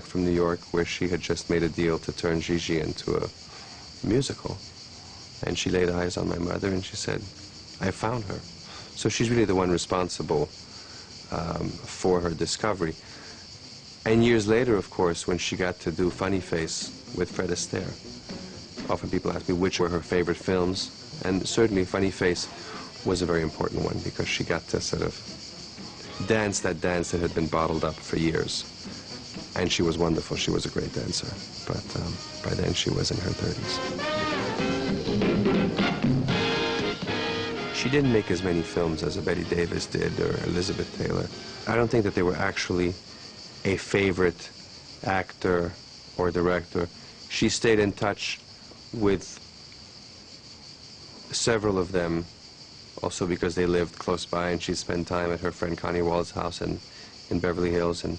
from New York, where she had just made a deal to turn Gigi into a musical. And she laid eyes on my mother and she said, I found her. So she's really the one responsible for her discovery. And years later, of course, when she got to do Funny Face with Fred Astaire, often people ask me which were her favorite films, and certainly Funny Face was a very important one because she got to sort of dance that dance that had been bottled up for years. And she was wonderful. She was a great dancer. But by then she was in her 30s. She didn't make as many films as a Betty Davis did or Elizabeth Taylor. I don't think that they were actually a favorite actor or director. She stayed in touch with several of them, also because they lived close by, and she spent time at her friend Connie Wald's house in Beverly Hills. And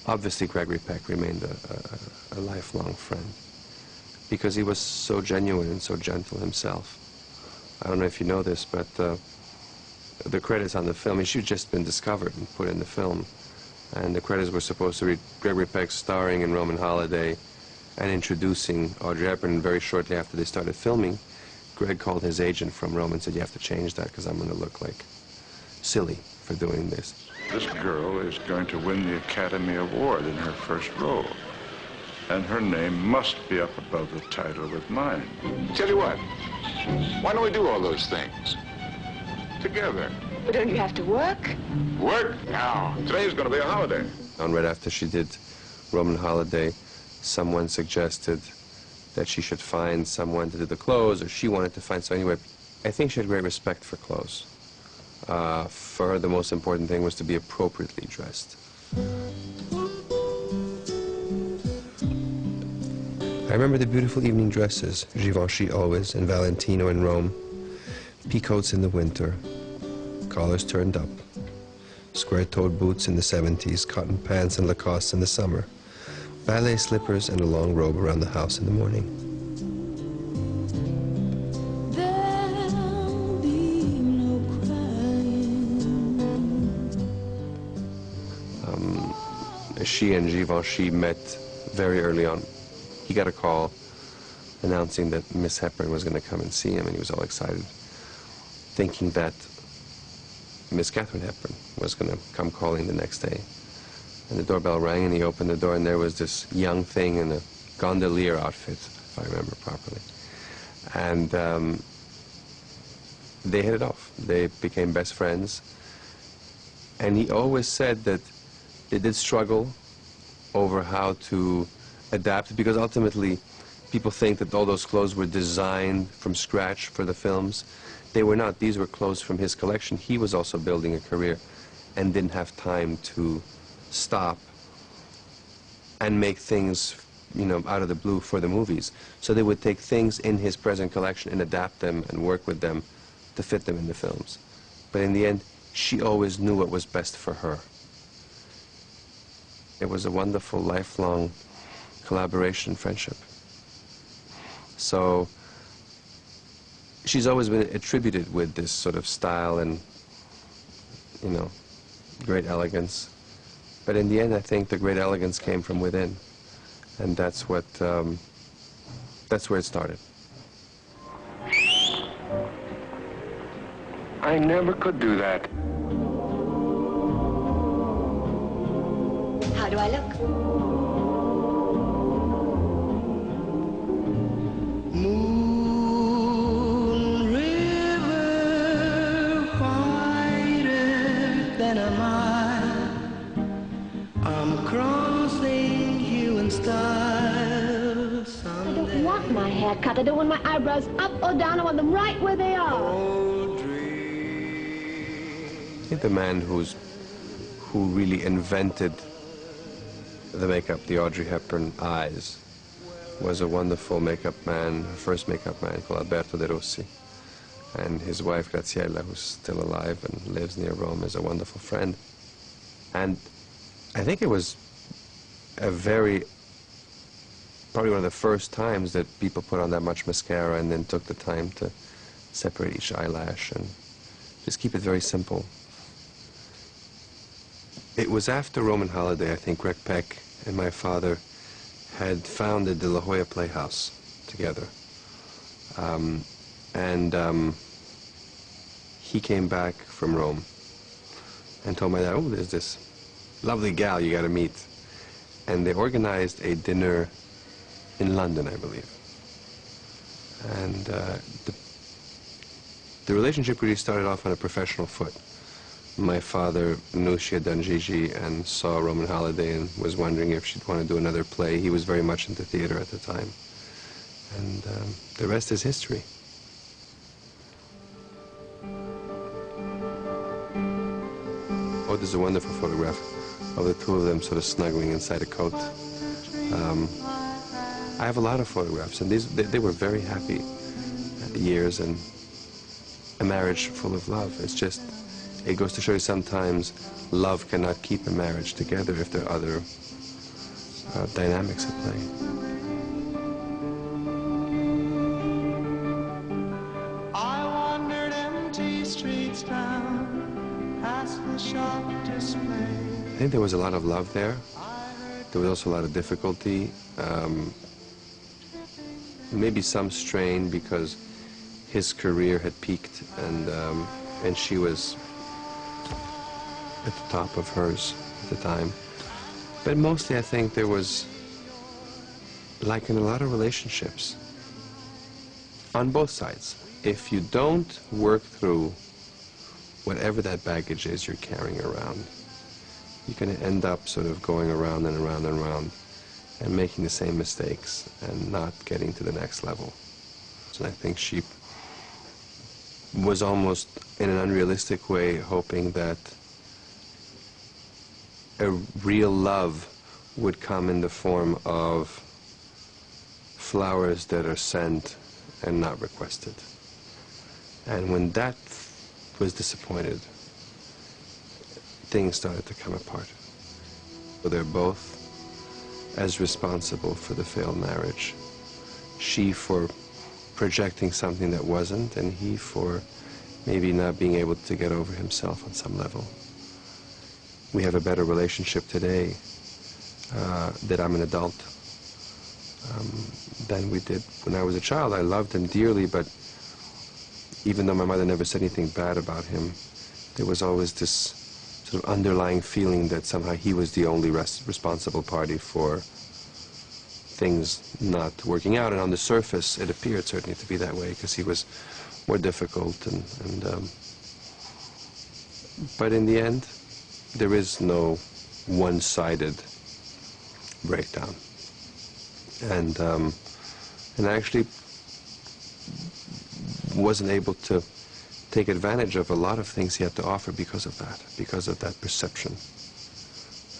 obviously Gregory Peck remained a lifelong friend because he was so genuine and so gentle himself. I don't know if you know this, but the credits on the film, she'd just been discovered and put in the film. And the credits were supposed to read Gregory Peck starring in Roman Holiday and introducing Audrey Hepburn. And very shortly after they started filming, Greg called his agent from Rome and said, you have to change that because I'm going to look like silly for doing this. This girl is going to win the Academy Award in her first role. And her name must be up above the title with mine. Tell you what, why don't we do all those things together? But don't you have to work? Work? No. Today's going to be a holiday. And right after she did Roman Holiday, someone suggested that she should find someone to do the clothes, or she wanted to find, so anyway, I think she had great respect for clothes. For her, the most important thing was to be appropriately dressed. I remember the beautiful evening dresses, Givenchy always, and Valentino in Rome, peacoats in the winter, collars turned up, square-toed boots in the 70s, cotton pants and Lacoste in the summer, ballet slippers and a long robe around the house in the morning. There'll be no crying. She and Givenchy met very early on. He got a call announcing that Miss Hepburn was going to come and see him, and he was all excited, thinking that Miss Katharine Hepburn was going to come calling the next day. And the doorbell rang, and he opened the door, and there was this young thing in a gondolier outfit, if I remember properly. And they hit it off. They became best friends. And he always said that they did struggle over how to adapt, because ultimately people think that all those clothes were designed from scratch for the films. They were not. These were clothes from his collection. He was also building a career and didn't have time to stop and make things, you know, out of the blue for the movies. So they would take things in his present collection and adapt them and work with them to fit them in the films. But in the end, she always knew what was best for her. It was a wonderful, lifelong collaboration, friendship. So she's always been attributed with this sort of style and, you know, great elegance. But in the end, I think the great elegance came from within, and that's what, that's where it started. I never could do that. How do I look? Moon river whiter than a mile, I'm crossing you in style someday. I don't want my hair cut. I don't want my eyebrows up or down. I want them right where they are. I think the man who really invented the makeup, the Audrey Hepburn eyes, was a wonderful makeup man, first makeup man called Alberto De Rossi. And his wife, Graziella, who's still alive and lives near Rome, is a wonderful friend. And I think it was probably one of the first times that people put on that much mascara and then took the time to separate each eyelash and just keep it very simple. It was after Roman holiday, I think Greg Peck and my father had founded the La Jolla Playhouse together. He came back from Rome and told my dad, oh, there's this lovely gal you got to meet. And they organized a dinner in London, I believe. And the relationship really started off on a professional foot. My father knew she had done Gigi and saw Roman Holiday and was wondering if she'd want to do another play. He was very much into theater at the time. And the rest is history. Oh, there's a wonderful photograph of the two of them sort of snuggling inside a coat. I have a lot of photographs, and they were very happy years and a marriage full of love. It's just, it goes to show you sometimes love cannot keep a marriage together if there are other dynamics at play. I wandered empty streets down past the shop display. I think there was a lot of love there. There was also a lot of difficulty. Maybe some strain because his career had peaked and she was at the top of hers at the time. But mostly I think there was, like in a lot of relationships, on both sides, if you don't work through whatever that baggage is you're carrying around, you're going to end up sort of going around and around and around and making the same mistakes and not getting to the next level. And I think she was almost in an unrealistic way hoping that a real love would come in the form of flowers that are sent and not requested. And when that was disappointed, things started to come apart. So they're both as responsible for the failed marriage. She for projecting something that wasn't, and he for maybe not being able to get over himself on some level. We have a better relationship today that I'm an adult than we did when I was a child. I loved him dearly, but even though my mother never said anything bad about him, there was always this sort of underlying feeling that somehow he was the only responsible party for things not working out. And on the surface, it appeared certainly to be that way because he was more difficult. But in the end, there is no one-sided breakdown. And I actually wasn't able to take advantage of a lot of things he had to offer because of that perception.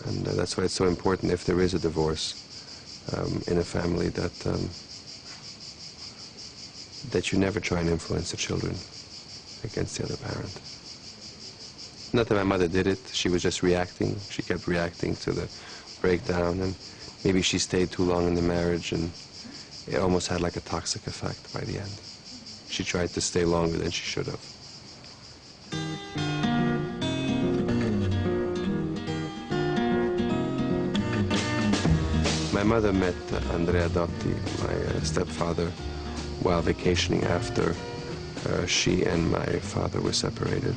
And that's why it's so important if there is a divorce in a family that you never try and influence the children against the other parent. Not that my mother did it, she was just reacting. She kept reacting to the breakdown, and maybe she stayed too long in the marriage, and it almost had like a toxic effect by the end. She tried to stay longer than she should have. My mother met Andrea Dotti, my stepfather, while vacationing after she and my father were separated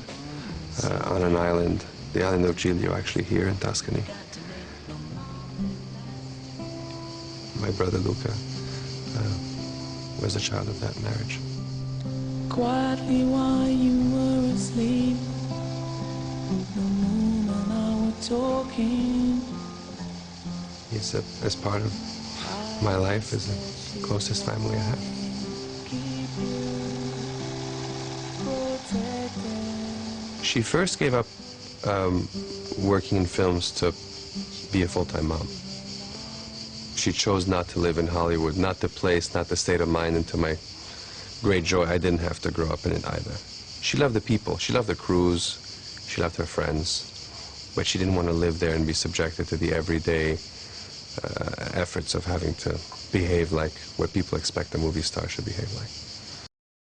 on an island, the island of Giglio, actually here in Tuscany. My brother Luca was a child of that marriage. Quietly while you were asleep, the moon and I were talking. He's as part of my life, is the closest family I have. She first gave up working in films to be a full-time mom. She chose not to live in Hollywood, not the place, not the state of mind, and to my great joy, I didn't have to grow up in it either. She loved the people, she loved the crews, she loved her friends, but she didn't want to live there and be subjected to the everyday efforts of having to behave like what people expect a movie star should behave like.